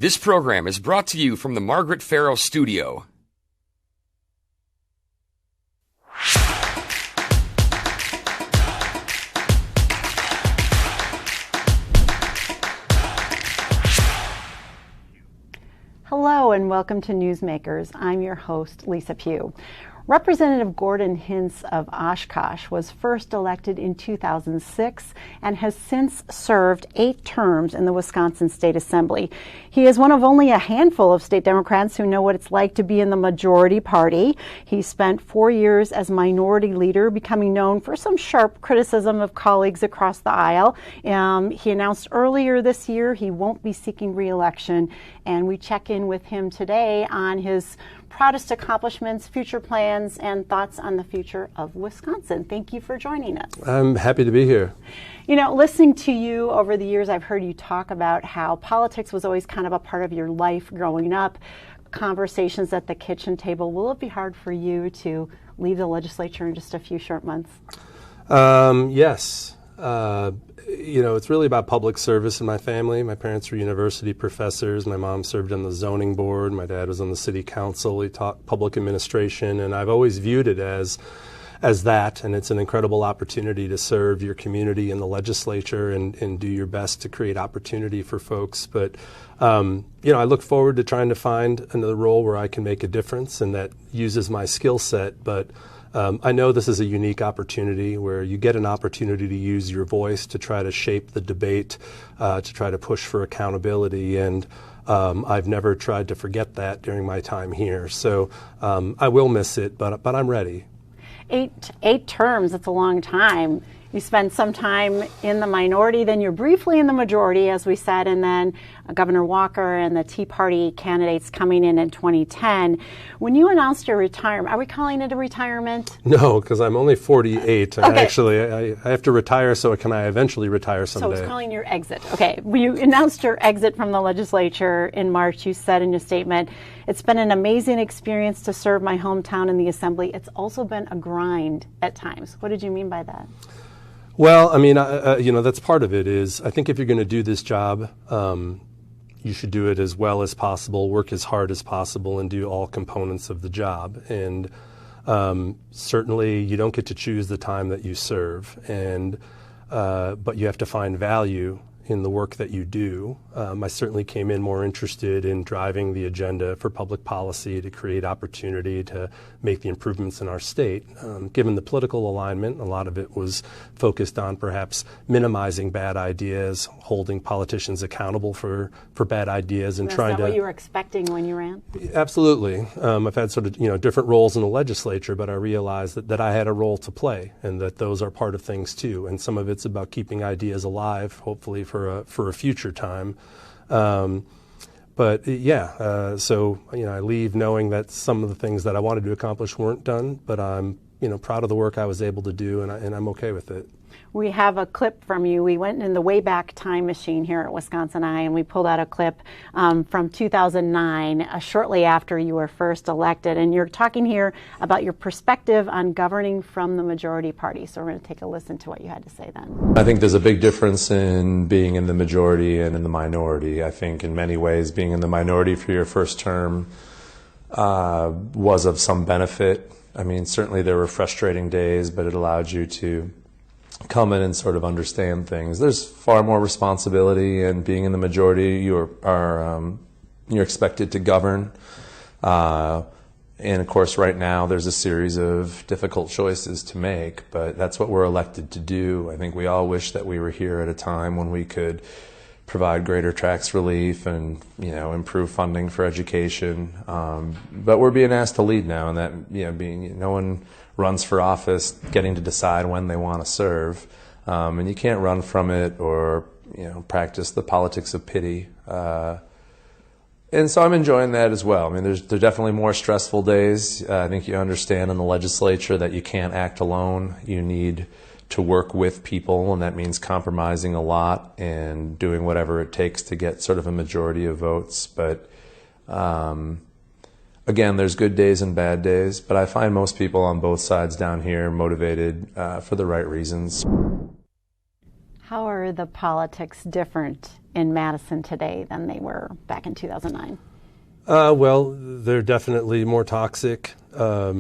This program is brought to you from the Margaret Farrow Studio. Hello and welcome to Newsmakers. I'm your host, Lisa Pugh. Representative Gordon Hintz of Oshkosh was first elected in 2006 and has since served 8 terms in the Wisconsin State Assembly. He is one of only a handful of state Democrats who know what it's like to be in the majority party. He spent 4 years as minority leader, becoming known for some sharp criticism of colleagues across the aisle. He announced earlier this year he won't be seeking re-election, and we check in with him today on his proudest accomplishments, future plans, and thoughts on the future of Wisconsin. Thank you for joining us. I'm happy to be here. You know, listening to you over the years, I've heard you talk about how politics was always kind of a part of your life growing up, conversations at the kitchen table. Will it be hard for you to leave the legislature in just a few short months? Yes. You know, it's really about public service in my family. My parents were university professors. My mom served on the zoning board. My dad was on the city council. He taught public administration, and I've always viewed it as that, and it's an incredible opportunity to serve your community in the legislature and do your best to create opportunity for folks. But, you know, I look forward to trying to find another role where I can make a difference and that uses my skill set. But I know this is a unique opportunity where you get an opportunity to use your voice to try to shape the debate, to try to push for accountability, and I've never tried to forget that during my time here. So I will miss it, but I'm ready. Eight terms, that's a long time. You spend some time in the minority, then you're briefly in the majority, as we said, and then Governor Walker and the Tea Party candidates coming in 2010. When you announced your retirement, are we calling it a retirement? No, because I'm only 48. Okay. Actually, I have to retire, so can I eventually retire someday? So it's calling your exit. Okay. When you announced your exit from the legislature in March, you said in your statement, "It's been an amazing experience to serve my hometown in the Assembly. It's also been a grind at times." What did you mean by that? Well, I mean, you know, that's part of it is I think if you're going to do this job, you should do it as well as possible, work as hard as possible, and do all components of the job. And certainly you don't get to choose the time that you serve, and but you have to find value in the work that you do. I certainly came in more interested in driving the agenda for public policy to create opportunity to make the improvements in our state. Given the political alignment, a lot of it was focused on perhaps minimizing bad ideas, holding politicians accountable for bad ideas, and trying to... Is that what you were expecting when you ran? Absolutely. I've had sort of, you know, different roles in the legislature, but I realized that I had a role to play and that those are part of things too. And some of it's about keeping ideas alive, hopefully for a future time. But yeah, so, you know, I leave knowing that some of the things that I wanted to accomplish weren't done, but I'm, you know, proud of the work I was able to do, and I'm okay with it. We have a clip from you. We went in the Wayback Time machine here at WisconsinEye, and we pulled out a clip from 2009, shortly after you were first elected. And you're talking here about your perspective on governing from the majority party. So we're going to take a listen to what you had to say then. I think there's a big difference in being in the majority and in the minority. I think in many ways being in the minority for your first term was of some benefit. I mean, certainly there were frustrating days, but it allowed you to come in and sort of understand things. There's far more responsibility, and being in the majority, you're expected to govern. And of course, right now, there's a series of difficult choices to make, but that's what we're elected to do. I think we all wish that we were here at a time when we could provide greater tax relief and, you know, improve funding for education. But we're being asked to lead now, and that, you know, no one runs for office getting to decide when they want to serve, and you can't run from it or, you know, practice the politics of pity. And so I'm enjoying that as well. I mean, there's definitely more stressful days. I think you understand in the legislature that you can't act alone. You need to work with people, and that means compromising a lot and doing whatever it takes to get sort of a majority of votes. But again, there's good days and bad days, but I find most people on both sides down here motivated for the right reasons. How are the politics different in Madison today than they were back in 2009? Well, they're definitely more toxic. A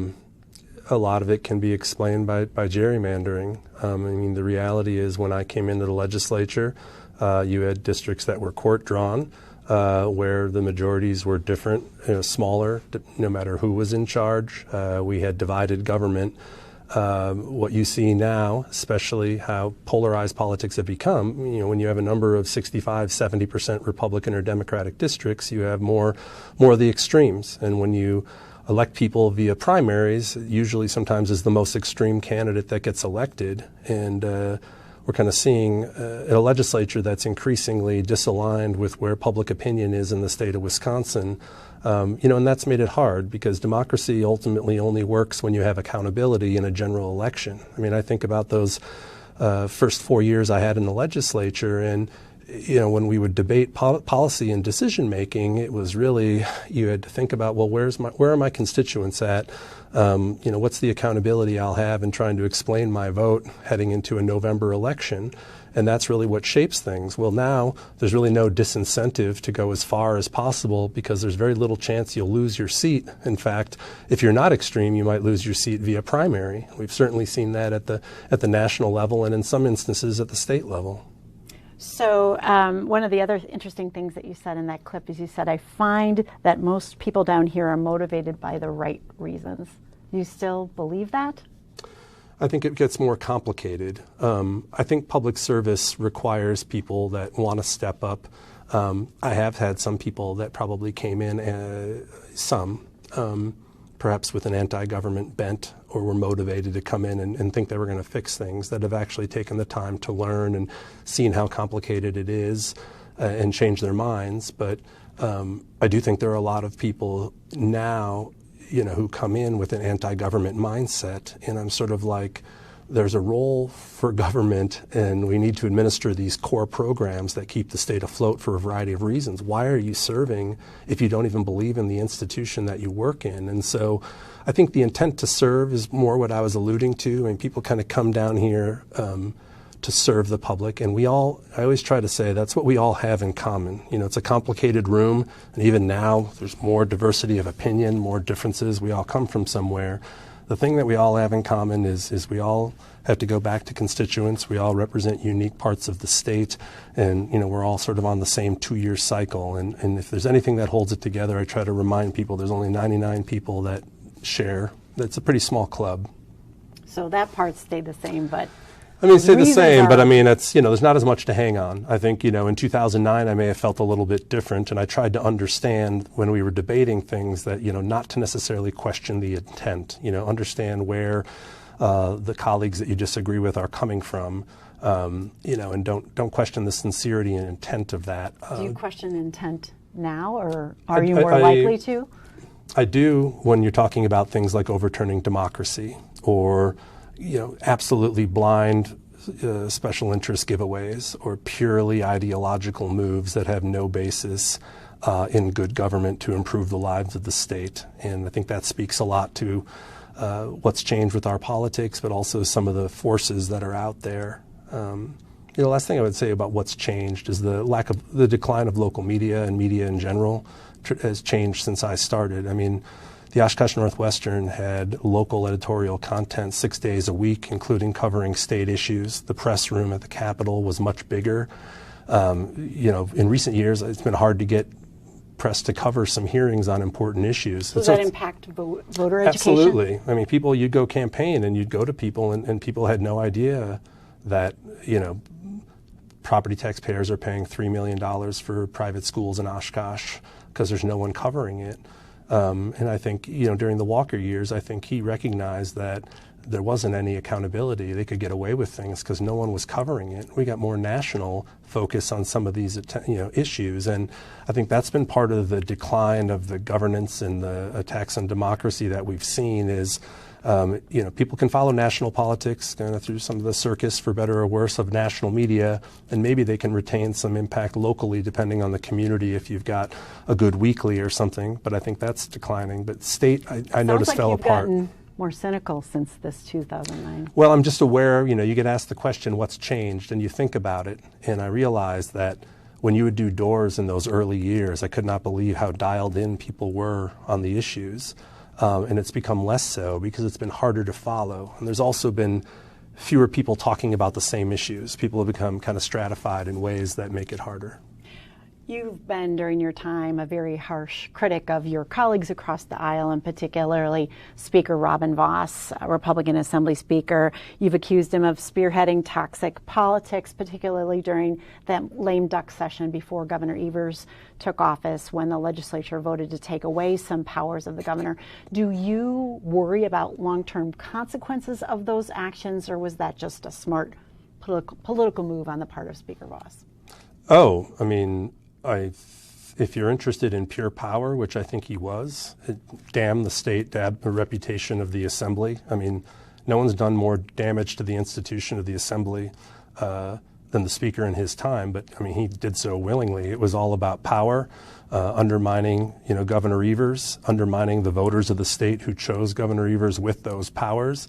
lot of it can be explained by gerrymandering. I mean, the reality is when I came into the legislature, you had districts that were court-drawn, where the majorities were different, smaller, no matter who was in charge. We had divided government. What you see now, especially how polarized politics have become, when you have a number of 65, 70% Republican or Democratic districts, you have more of the extremes. And when you elect people via primaries, usually sometimes is the most extreme candidate that gets elected. And we're kind of seeing a legislature that's increasingly disaligned with where public opinion is in the state of Wisconsin. And that's made it hard because democracy ultimately only works when you have accountability in a general election. I mean, I think about those first 4 years I had in the legislature, and when we would debate policy and decision making, it was really, you had to think about, well, where are my constituents at? What's the accountability I'll have in trying to explain my vote heading into a November election? And that's really what shapes things. Well, now there's really no disincentive to go as far as possible because there's very little chance you'll lose your seat. In fact, if you're not extreme, you might lose your seat via primary. We've certainly seen that at the national level and in some instances at the state level. So one of the other interesting things that you said in that clip is you said, I find that most people down here are motivated by the right reasons. Do you still believe that? I think it gets more complicated. I think public service requires people that want to step up. I have had some people that probably came in, perhaps with an anti-government bent, or were motivated to come in and think they were going to fix things, that have actually taken the time to learn and seen how complicated it is and change their minds. But I do think there are a lot of people now who come in with an anti-government mindset, and I'm sort of like, there's a role for government and we need to administer these core programs that keep the state afloat for a variety of reasons. Why are you serving if you don't even believe in the institution that you work in? And so I think the intent to serve is more what I was alluding to. I mean, people kind of come down here to serve the public, and I always try to say that's what we all have in common. It's a complicated room, and even now there's more diversity of opinion, more differences. We all come from somewhere. The thing that we all have in common is we all have to go back to constituents. We all represent unique parts of the state, and we're all sort of on the same 2-year cycle. And if there's anything that holds it together, I try to remind people there's only 99 people that share. That's a pretty small club. So that part stayed the same, but stay the same, but it's, there's not as much to hang on. I think, in 2009, I may have felt a little bit different, and I tried to understand when we were debating things that, not to necessarily question the intent, understand where the colleagues that you disagree with are coming from, and don't question the sincerity and intent of that. Do you question intent now, or are you more likely to? I do when you're talking about things like overturning democracy or absolutely blind special interest giveaways or purely ideological moves that have no basis in good government to improve the lives of the state. And I think that speaks a lot to what's changed with our politics, but also some of the forces that are out there. The last thing I would say about what's changed is the decline of local media and media in general has changed since I started. I mean, the Oshkosh Northwestern had local editorial content 6 days a week, including covering state issues. The press room at the Capitol was much bigger. In recent years, it's been hard to get press to cover some hearings on important issues. Does that impact voter education? Absolutely. I mean, you'd go campaign and you'd go to people and people had no idea that, property taxpayers are paying $3 million for private schools in Oshkosh because there's no one covering it. And I think, during the Walker years, I think he recognized that there wasn't any accountability. They could get away with things because no one was covering it. We got more national focus on some of these, issues. And I think that's been part of the decline of the governance and the attacks on democracy that we've seen is, people can follow national politics kind of through some of the circus, for better or worse, of national media, and maybe they can retain some impact locally depending on the community if you've got a good weekly or something. But I think that's declining. But state, I noticed, fell apart. more cynical since this 2009? Well, I'm just aware, you get asked the question, what's changed? And you think about it. And I realized that when you would do doors in those early years, I could not believe how dialed in people were on the issues. And it's become less so because it's been harder to follow. And there's also been fewer people talking about the same issues. People have become kind of stratified in ways that make it harder. You've been, during your time, a very harsh critic of your colleagues across the aisle, and particularly Speaker Robin Vos, a Republican Assembly Speaker. You've accused him of spearheading toxic politics, particularly during that lame duck session before Governor Evers took office, when the legislature voted to take away some powers of the governor. Do you worry about long-term consequences of those actions, or was that just a smart political move on the part of Speaker Vos? Oh, I mean, if you're interested in pure power, which I think he was, damn the state, damn the reputation of the Assembly. I mean, no one's done more damage to the institution of the Assembly than the Speaker in his time, but I mean, he did so willingly. It was all about power, undermining, Governor Evers, undermining the voters of the state who chose Governor Evers with those powers.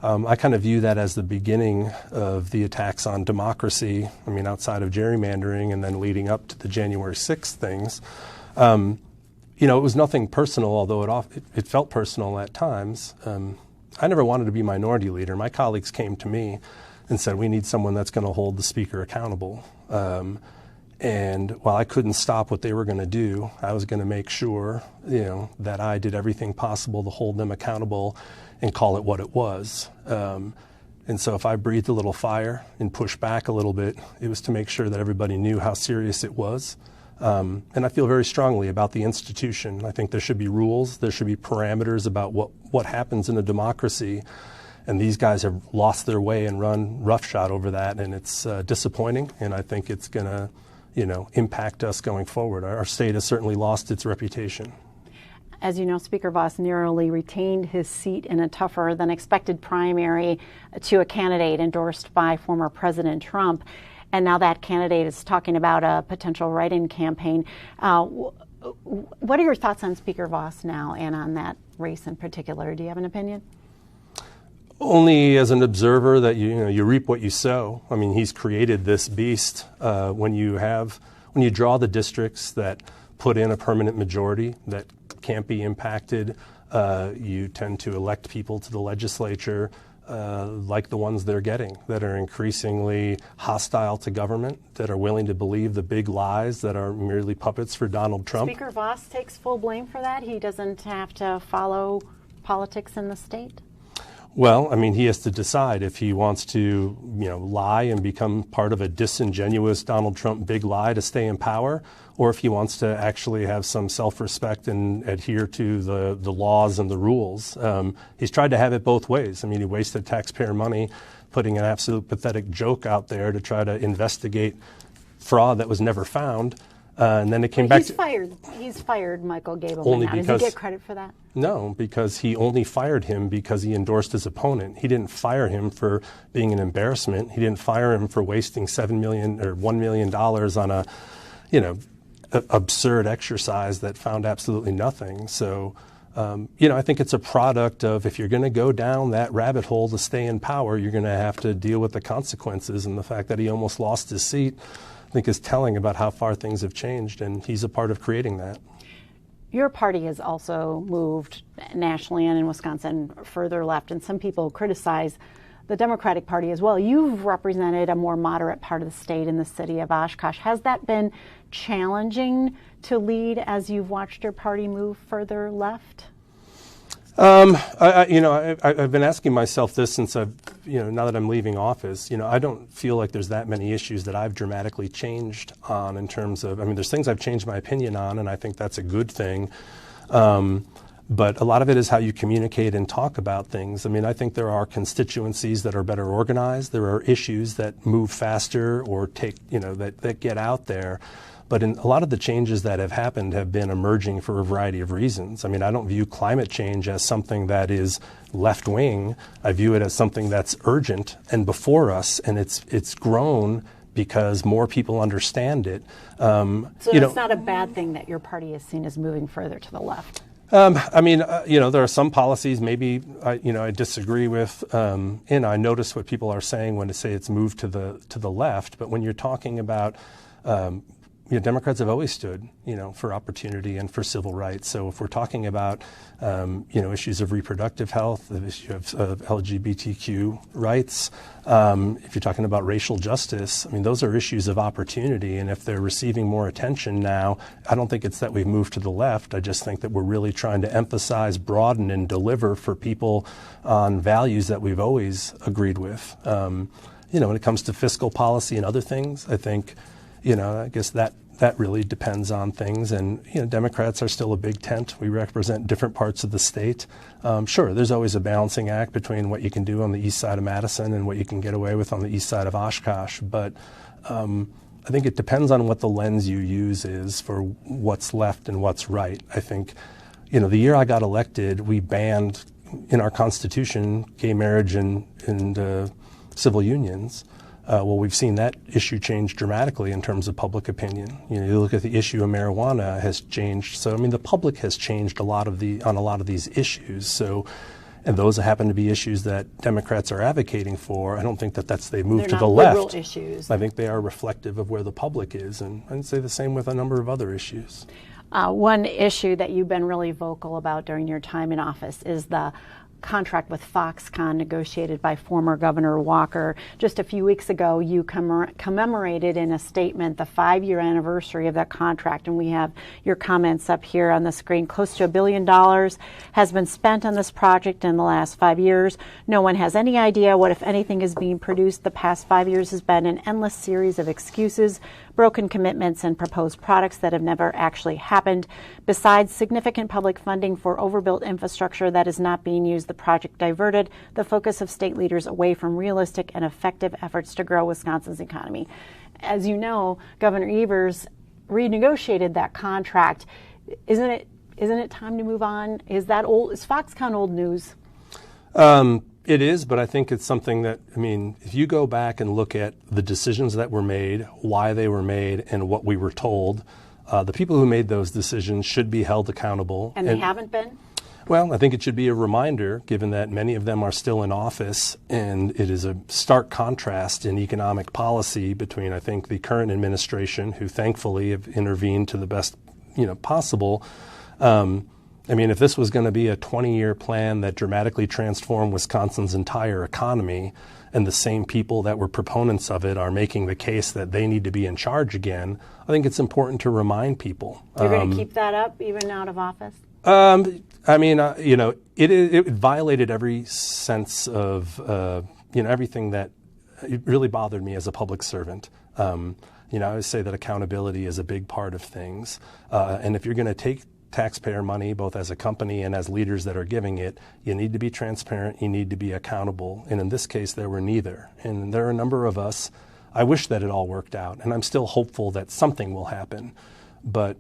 I kind of view that as the beginning of the attacks on democracy, I mean, outside of gerrymandering and then leading up to the January 6th things. It was nothing personal, although it felt personal at times. I never wanted to be minority leader. My colleagues came to me and said, we need someone that's going to hold the Speaker accountable. And while I couldn't stop what they were going to do, I was going to make sure, that I did everything possible to hold them accountable and call it what it was. And so if I breathed a little fire and pushed back a little bit, it was to make sure that everybody knew how serious it was. And I feel very strongly about the institution. I think there should be rules, there should be parameters about what happens in a democracy. And these guys have lost their way and run roughshod over that, and it's disappointing, and I think it's going to impact us going forward. Our state has certainly lost its reputation. As you know, Speaker Vos narrowly retained his seat in a tougher than expected primary to a candidate endorsed by former President Trump. And now that candidate is talking about a potential write-in campaign. What are your thoughts on Speaker Vos now and on that race in particular? Do you have an opinion? Only as an observer that you reap what you sow. I mean, he's created this beast. When you draw the districts that put in a permanent majority that can't be impacted, you tend to elect people to the legislature like the ones they're getting, that are increasingly hostile to government, that are willing to believe the big lies that are merely puppets for Donald Trump. Speaker Vos takes full blame for that? He doesn't have to follow politics in the state? Well, I mean, he has to decide if he wants to, lie and become part of a disingenuous Donald Trump big lie to stay in power, or if he wants to actually have some self-respect and adhere to the laws and the rules. He's tried to have it both ways. I mean, he wasted taxpayer money putting an absolute pathetic joke out there to try to investigate fraud that was never found. And then it came back. He's fired Michael Gableman. Does he get credit for that? No, because he only fired him because he endorsed his opponent. He didn't fire him for being an embarrassment. He didn't fire him for wasting $7 million or $1 million on a, absurd exercise that found absolutely nothing. So, I think it's a product of, if you're going to go down that rabbit hole to stay in power, you're going to have to deal with the consequences. And the fact that he almost lost his seat, I think, is telling about how far things have changed, and he's a part of creating that. Your party has also moved nationally and in Wisconsin further left, and some people criticize the Democratic Party as well. You've represented a more moderate part of the state in the city of Oshkosh. Has that been challenging to lead as you've watched your party move further left? I've been asking myself this since now that I'm leaving office. I don't feel like there's that many issues that I've dramatically changed on in terms of, there's things I've changed my opinion on, and I think that's a good thing. But a lot of it is how you communicate and talk about things. I think there are constituencies that are better organized. There are issues that move faster or that get out there. But in a lot of the changes that have happened have been emerging for a variety of reasons. I don't view climate change as something that is left-wing. I view it as something that's urgent and before us, and it's grown because more people understand it. So it's not a bad thing that your party is seen as moving further to the left? There are some policies maybe I disagree with, and I notice what people are saying when they say it's moved to the left. But when you're talking about, Democrats have always stood, for opportunity and for civil rights. So if we're talking about, issues of reproductive health, the issue of LGBTQ rights, if you're talking about racial justice, those are issues of opportunity. And if they're receiving more attention now, I don't think it's that we've moved to the left. I just think that we're really trying to emphasize, broaden, and deliver for people on values that we've always agreed with. When it comes to fiscal policy and other things, I think, I guess that really depends on things. And, Democrats are still a big tent. We represent different parts of the state. Sure, there's always a balancing act between what you can do on the east side of Madison and what you can get away with on the east side of Oshkosh. But I think it depends on what the lens you use is for what's left and what's right. I think, the year I got elected, we banned in our Constitution gay marriage and civil unions. Well, we've seen that issue change dramatically in terms of public opinion. You look at the issue of marijuana has changed. So, the public has changed on a lot of these issues. So, and those happen to be issues that Democrats are advocating for. I don't think they've moved to the left. Liberal issues. I think they are reflective of where the public is, and I'd say the same with a number of other issues. One issue that you've been really vocal about during your time in office is the contract with Foxconn negotiated by former Governor Walker. Just a few weeks ago, you commemorated in a statement the 5-year anniversary of that contract, and we have your comments up here on the screen. Close to $1 billion has been spent on this project in the last 5 years. No one has any idea what, if anything, is being produced. The past 5 years has been an endless series of excuses, broken commitments, and proposed products that have never actually happened. Besides significant public funding for overbuilt infrastructure that is not being used, the project diverted the focus of state leaders away from realistic and effective efforts to grow Wisconsin's economy. As you know, Governor Evers renegotiated that contract. Isn't it time to move on? Is Foxconn old news? It is, but I think it's something that, if you go back and look at the decisions that were made, why they were made, and what we were told, the people who made those decisions should be held accountable. And they haven't been? Well, I think it should be a reminder, given that many of them are still in office, and it is a stark contrast in economic policy between, I think, the current administration, who thankfully have intervened to the best, possible. If this was going to be a 20-year plan that dramatically transformed Wisconsin's entire economy, and the same people that were proponents of it are making the case that they need to be in charge again, I think it's important to remind people. You're going to keep that up even out of office? It violated every sense of, everything that it really bothered me as a public servant. I always say that accountability is a big part of things. And if you're going to take taxpayer money, both as a company and as leaders that are giving it, you need to be transparent, you need to be accountable. And in this case, there were neither. And there are a number of us, I wish that it all worked out, and I'm still hopeful that something will happen. But,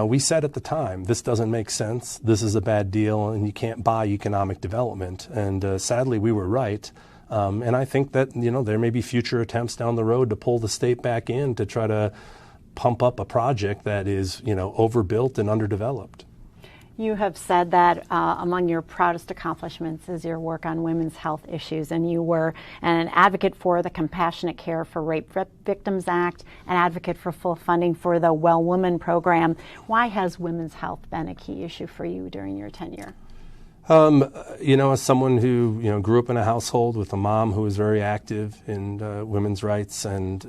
we said at the time, this doesn't make sense, this is a bad deal, and you can't buy economic development. And sadly, we were right. And I think that, there may be future attempts down the road to pull the state back in to try to pump up a project that is, overbuilt and underdeveloped. You have said that among your proudest accomplishments is your work on women's health issues, and you were an advocate for the Compassionate Care for Rape Victims Act, an advocate for full funding for the Well Woman program. Why has women's health been a key issue for you during your tenure? As someone who, grew up in a household with a mom who was very active in women's rights and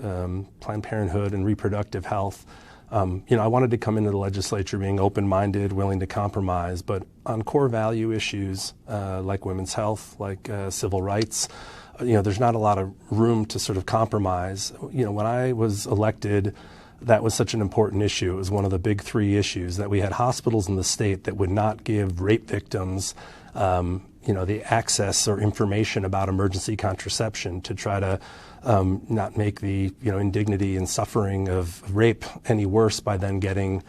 Planned Parenthood and reproductive health, I wanted to come into the legislature being open-minded, willing to compromise, but on core value issues like women's health, like civil rights, there's not a lot of room to sort of compromise. When I was elected, that was such an important issue. It was one of the big 3 issues, that we had hospitals in the state that would not give rape victims, the access or information about emergency contraception to try to not make the, indignity and suffering of rape any worse by then getting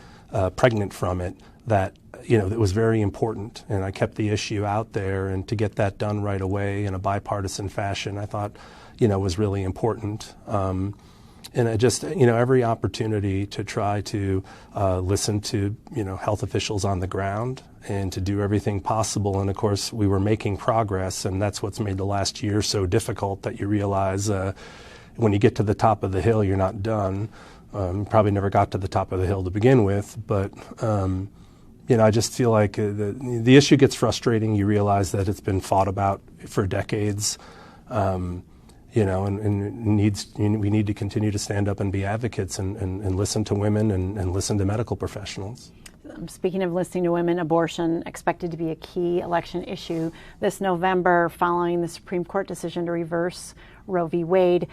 pregnant from it. That, it was very important. And I kept the issue out there, and to get that done right away in a bipartisan fashion, I thought, was really important. And I just, every opportunity to try to listen to, health officials on the ground and to do everything possible. And of course, we were making progress, and that's what's made the last year so difficult, that you realize when you get to the top of the hill, you're not done. Probably never got to the top of the hill to begin with, but I just feel like the issue gets frustrating. You realize that it's been fought about for decades. We need to continue to stand up and be advocates and listen to women and listen to medical professionals. Speaking of listening to women, abortion expected to be a key election issue this November following the Supreme Court decision to reverse Roe v. Wade.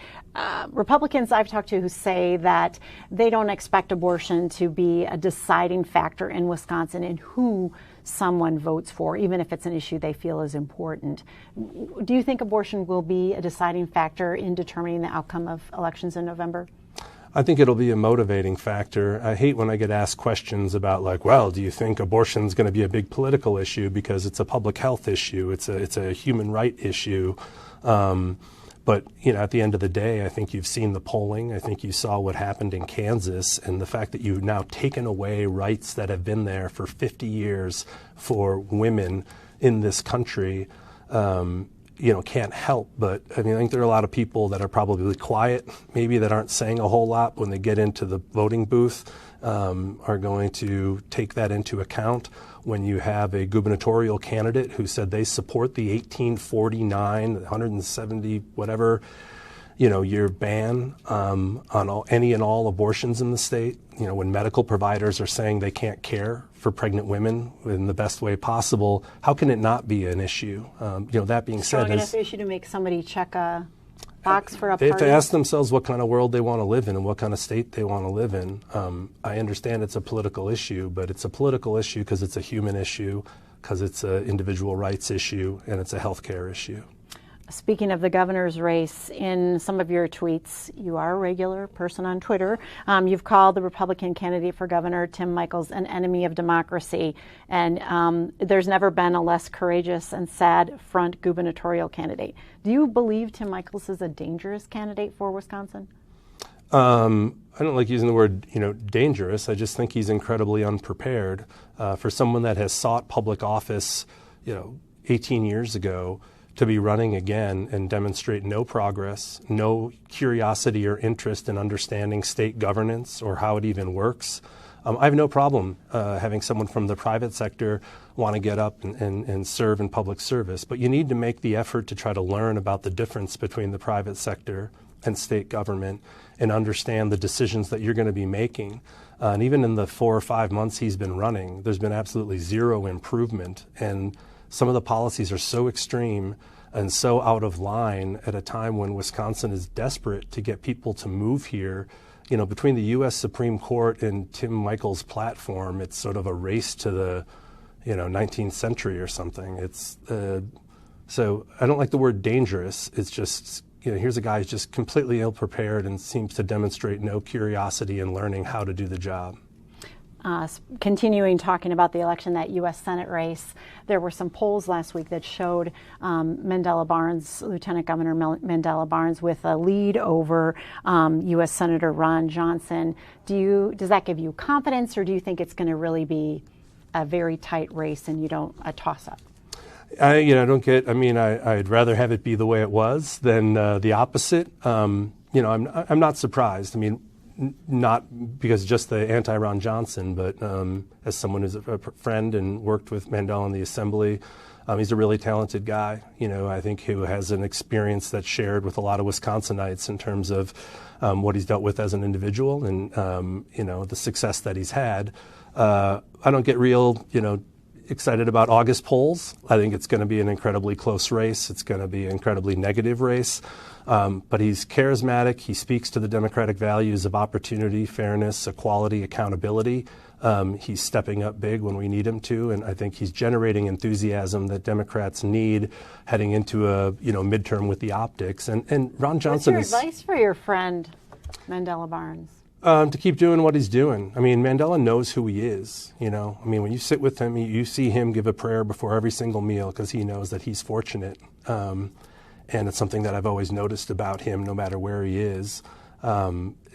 Republicans I've talked to who say that they don't expect abortion to be a deciding factor in Wisconsin in who someone votes for, even if it's an issue they feel is important. Do you think abortion will be a deciding factor in determining the outcome of elections in November? I think it'll be a motivating factor. I hate when I get asked questions about do you think abortion's going to be a big political issue, because it's a public health issue, it's a human right issue. But at the end of the day, I think you've seen the polling. I think you saw what happened in Kansas, and the fact that you've now taken away rights that have been there for 50 years for women in this country, can't help. But I think there are a lot of people that are probably quiet, maybe that aren't saying a whole lot when they get into the voting booth, are going to take that into account. When you have a gubernatorial candidate who said they support the 1849, 170 whatever, year ban on any and all abortions in the state. When medical providers are saying they can't care for pregnant women in the best way possible, how can it not be an issue? That being said, strong enough issue to make somebody check a box for a they party? have to ask themselves what kind of world they want to live in and what kind of state they want to live in. I understand it's a political issue, but it's a political issue because it's a human issue, because it's an individual rights issue, and it's a healthcare issue. Speaking of the governor's race, in some of your tweets, you are a regular person on Twitter. You've called the Republican candidate for governor, Tim Michels, an enemy of democracy. And there's never been a less courageous and sad front gubernatorial candidate. Do you believe Tim Michels is a dangerous candidate for Wisconsin? I don't like using the word, dangerous. I just think he's incredibly unprepared. For someone that has sought public office, 18 years ago, to be running again and demonstrate no progress, no curiosity or interest in understanding state governance or how it even works. I have no problem having someone from the private sector want to get up and serve in public service, but you need to make the effort to try to learn about the difference between the private sector and state government and understand the decisions that you're going to be making. And even in the 4 or 5 months he's been running, there's been absolutely zero improvement. And some of the policies are so extreme and so out of line at a time when Wisconsin is desperate to get people to move here. Between the U.S. Supreme Court and Tim Michels' platform, it's sort of a race to the, 19th century or something. It's so I don't like the word dangerous. It's just, here's a guy who's just completely ill-prepared and seems to demonstrate no curiosity in learning how to do the job. Continuing talking about the election, that U.S. Senate race, there were some polls last week that showed Mandela Barnes, Lieutenant Governor Mandela Barnes, with a lead over U.S. Senator Ron Johnson. Does that give you confidence, or do you think it's going to really be a very tight race and a toss-up? I'd rather have it be the way it was than the opposite. I'm not surprised. Not because just the anti-Ron Johnson, but as someone who's a friend and worked with Mandela in the Assembly, he's a really talented guy, I think, who has an experience that's shared with a lot of Wisconsinites in terms of what he's dealt with as an individual and, the success that he's had. I don't get real, excited about August polls. I think it's going to be an incredibly close race. It's going to be an incredibly negative race. But he's charismatic. He speaks to the democratic values of opportunity, fairness, equality, accountability. He's stepping up big when we need him to, and I think he's generating enthusiasm that Democrats need heading into a midterm with the optics. And Ron Johnson What's your advice for your friend Mandela Barnes? To keep doing what he's doing. Mandela knows who he is. When you sit with him, you see him give a prayer before every single meal because he knows that he's fortunate. And it's something that I've always noticed about him, no matter where he is.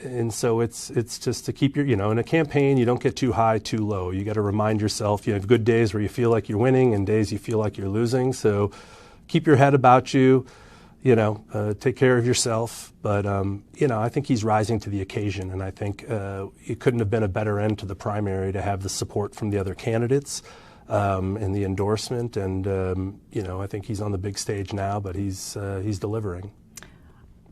And so it's just to keep in a campaign, you don't get too high, too low. You got to remind yourself, you have good days where you feel like you're winning and days you feel like you're losing. So keep your head about you, take care of yourself. But, I think he's rising to the occasion. And I think it couldn't have been a better end to the primary to have the support from the other candidates and the endorsement. And, I think he's on the big stage now, but he's delivering.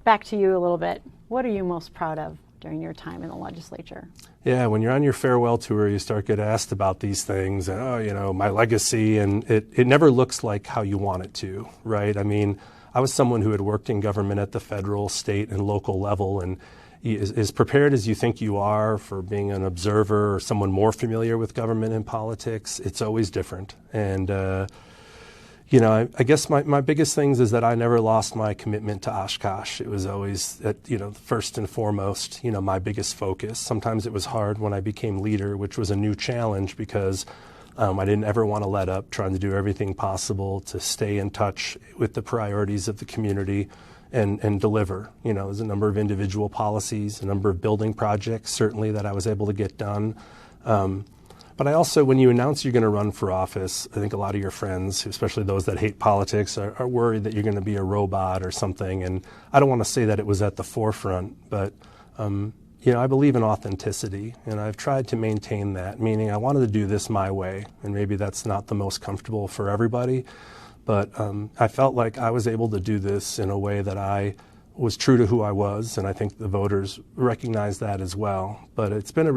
Back to you a little bit. What are you most proud of during your time in the legislature? Yeah, when you're on your farewell tour, you start getting asked about these things and, my legacy, and it never looks like how you want it to, right? I mean, I was someone who had worked in government at the federal, state, and local level, and as prepared as you think you are for being an observer or someone more familiar with government and politics, it's always different. And I guess my biggest things is that I never lost my commitment to Oshkosh. It was always, first and foremost, my biggest focus. Sometimes it was hard when I became leader, which was a new challenge because I didn't ever want to let up, trying to do everything possible to stay in touch with the priorities of the community and deliver. There's a number of individual policies, a number of building projects, certainly, that I was able to get done. But I also, when you announce you're going to run for office, I think a lot of your friends, especially those that hate politics, are worried that you're going to be a robot or something. And I don't want to say that it was at the forefront, but I believe in authenticity, and I've tried to maintain that, meaning I wanted to do this my way, and maybe that's not the most comfortable for everybody, but I felt like I was able to do this in a way that I was true to who I was, and I think the voters recognize that as well. But it's been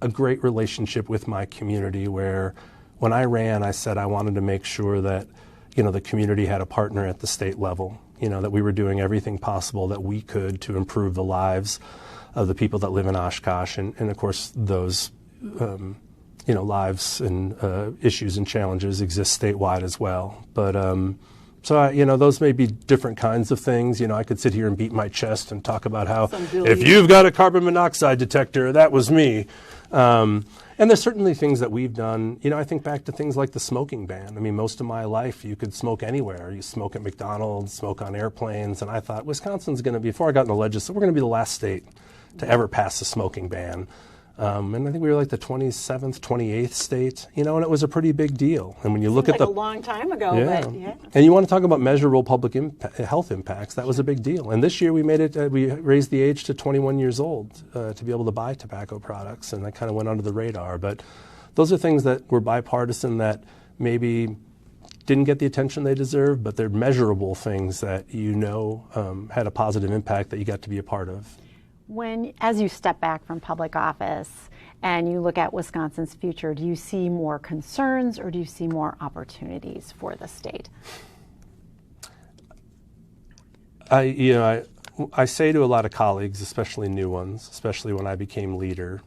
a great relationship with my community where when I ran, I said I wanted to make sure that, the community had a partner at the state level, that we were doing everything possible that we could to improve the lives of the people that live in Oshkosh. And of course, those, lives and issues and challenges exist statewide as well. But those may be different kinds of things. I could sit here and beat my chest and talk about how if you've got a carbon monoxide detector, that was me. And there's certainly things that we've done. I think back to things like the smoking ban. I mean, most of my life, you could smoke anywhere. You smoke at McDonald's, smoke on airplanes. And I thought Wisconsin's going to be, before I got in the legislature, we're going to be the last state to ever pass a smoking ban. And I think we were like the 27th, 28th state, and it was a pretty big deal. And when you look at a long time ago, but yeah. And you want to talk about measurable public health impacts, that was a big deal. And this year we made it, we raised the age to 21 years old to be able to buy tobacco products, and that kind of went under the radar. But those are things that were bipartisan that maybe didn't get the attention they deserved, but they're measurable things that had a positive impact that you got to be a part of. As you step back from public office and you look at Wisconsin's future, do you see more concerns or do you see more opportunities for the state? I say to a lot of colleagues, especially new ones, especially when I became leader,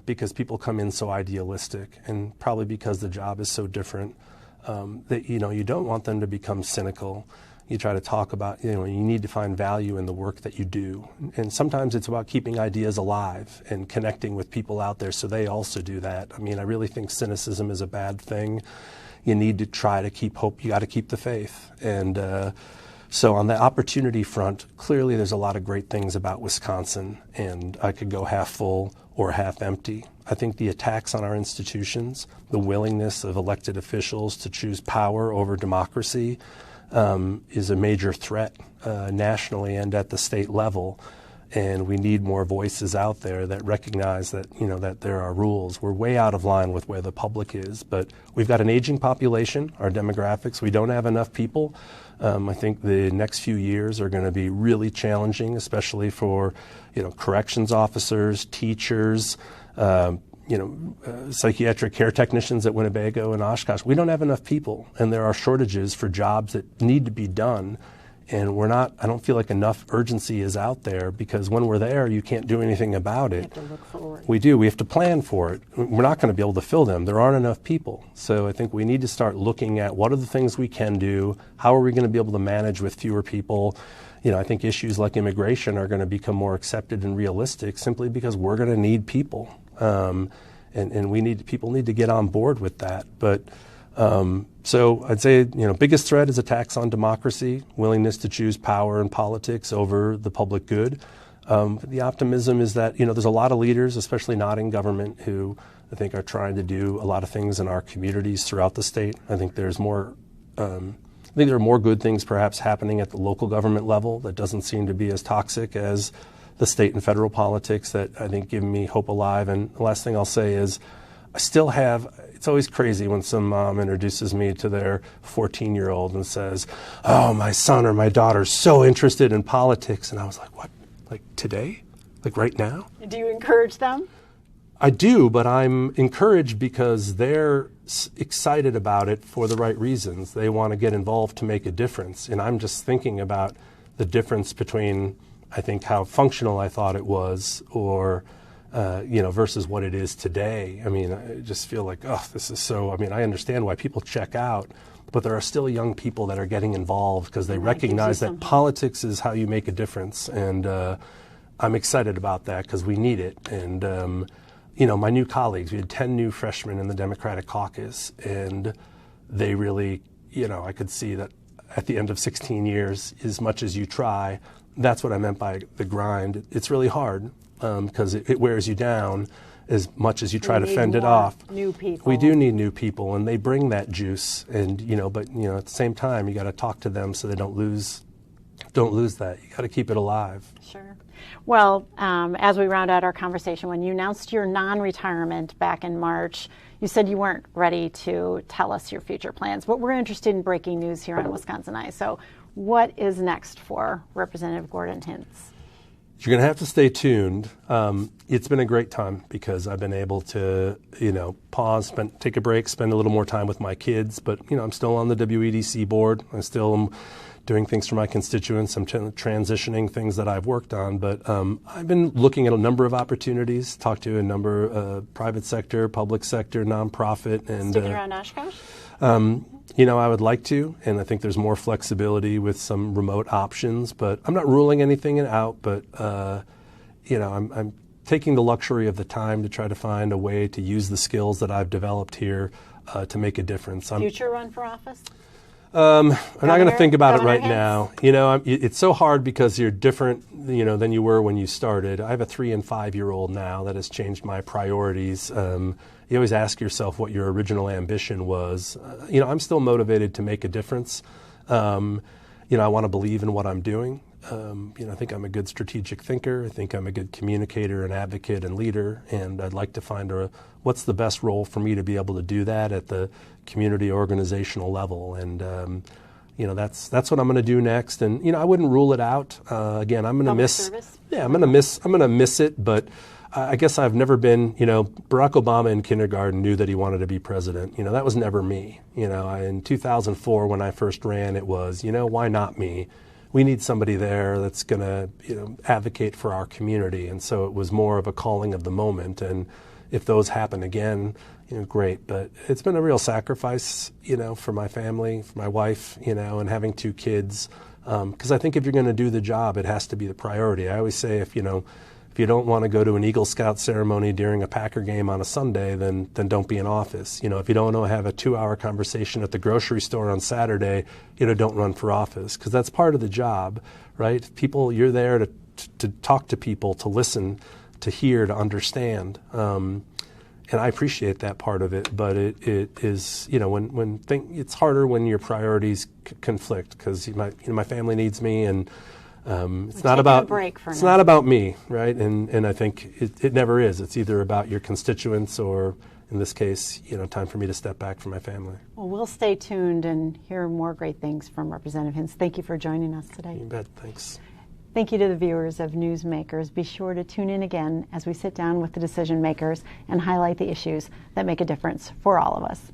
because people come in so idealistic, and probably because the job is so different, that you don't want them to become cynical. You try to talk about, you need to find value in the work that you do. And sometimes it's about keeping ideas alive and connecting with people out there so they also do that. I mean, I really think cynicism is a bad thing. You need to try to keep hope. You got to keep the faith. And so on the opportunity front, clearly there's a lot of great things about Wisconsin, and I could go half full or half empty. I think the attacks on our institutions, the willingness of elected officials to choose power over democracy, is a major threat nationally and at the state level, and we need more voices out there that recognize that that there are rules. We're way out of line with where the public is, but we've got an aging population, our demographics. We don't have enough people. I think the next few years are going to be really challenging, especially for corrections officers, teachers. Psychiatric care technicians at Winnebago and Oshkosh. We don't have enough people, and there are shortages for jobs that need to be done. And I don't feel like enough urgency is out there, because when we're there, you can't do anything about it. We have to look forward. We do. We have to plan for it. We're not going to be able to fill them. There aren't enough people. So I think we need to start looking at what are the things we can do? How are we going to be able to manage with fewer people? I think issues like immigration are going to become more accepted and realistic simply because we're going to need people. And people need to get on board with that. But so I'd say, biggest threat is attacks on democracy, willingness to choose power and politics over the public good. The optimism is that, there's a lot of leaders, especially not in government, who I think are trying to do a lot of things in our communities throughout the state. I think there are more good things perhaps happening at the local government level that doesn't seem to be as toxic as the state and federal politics that I think give me hope alive. And the last thing I'll say is it's always crazy when some mom introduces me to their 14-year-old and says, "Oh, my son or my daughter's so interested in politics." And I was like, "What? Like today? Like right now?" Do you encourage them? I do, but I'm encouraged because they're excited about it for the right reasons. They want to get involved to make a difference. And I'm just thinking about the difference between, I think, how functional I thought it was or, versus what it is today. I mean, I just feel like, this is so, I understand why people check out, but there are still young people that are getting involved because they recognize that politics is how you make a difference. And I'm excited about that because we need it. And, my new colleagues, we had 10 new freshmen in the Democratic caucus, and they really, I could see that at the end of 16 years, as much as you try, that's what I meant by the grind. It's really hard because it wears you down as much as you try to fend it off. New people. We do need new people, and they bring that juice. And but at the same time, you got to talk to them so they don't lose that. You got to keep it alive. Sure. Well, as we round out our conversation, when you announced your non-retirement back in March, you said you weren't ready to tell us your future plans, but we're interested in breaking news here on WisconsinEye. So what is next for Representative Gordon Hintz? You're going to have to stay tuned. It's been a great time because I've been able to, pause, take a break, spend a little more time with my kids. But, I'm still on the WEDC board. I still am doing things for my constituents. I'm transitioning things that I've worked on. But I've been looking at a number of opportunities, talked to a number of private sector, public sector, nonprofit. And sticking around Oshkosh? I would like to, and I think there's more flexibility with some remote options, but I'm not ruling anything out, but, I'm taking the luxury of the time to try to find a way to use the skills that I've developed here to make a difference. Future run for office? I'm not going to think about it right now. It's so hard because you're different, than you were when you started. I have a 3- and 5-year-old now that has changed my priorities. You always ask yourself what your original ambition was. I'm still motivated to make a difference. I want to believe in what I'm doing. I think I'm a good strategic thinker. I think I'm a good communicator and advocate and leader. And I'd like to find what's the best role for me to be able to do that at the community organizational level. And, that's what I'm going to do next. And, I wouldn't rule it out. Again, I'm going to miss. Service? Yeah, I'm going to miss it. But I guess I've never been, Barack Obama in kindergarten knew that he wanted to be president. That was never me. In 2004 when I first ran, it was, why not me? We need somebody there that's going to, advocate for our community. And so it was more of a calling of the moment. And if those happen again, great. But it's been a real sacrifice, for my family, for my wife, and having 2 kids. Because I think if you're going to do the job, it has to be the priority. I always say if you don't want to go to an Eagle Scout ceremony during a Packer game on a Sunday, then don't be in office. If you don't want to have a 2-hour conversation at the grocery store on Saturday, don't run for office because that's part of the job, right? You're there to talk to people, to listen, to hear, to understand. And I appreciate that part of it, but it is, it's harder when your priorities conflict because my family needs me and it's not about me, right? And I think it never is. It's either about your constituents or, in this case, time for me to step back from my family. Well, we'll stay tuned and hear more great things from Representative Hintz. Thank you for joining us today. You bet. Thanks. Thank you to the viewers of Newsmakers. Be sure to tune in again as we sit down with the decision makers and highlight the issues that make a difference for all of us.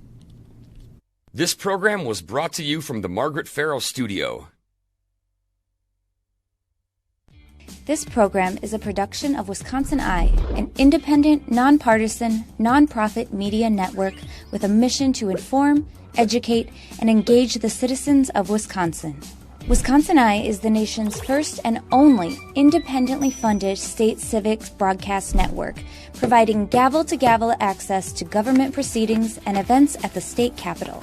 This program was brought to you from the Margaret Farrell Studio. This program is a production of WisconsinEye, an independent, nonpartisan, nonprofit media network with a mission to inform, educate, and engage the citizens of Wisconsin. WisconsinEye is the nation's first and only independently funded state civics broadcast network, providing gavel-to-gavel access to government proceedings and events at the state capitol.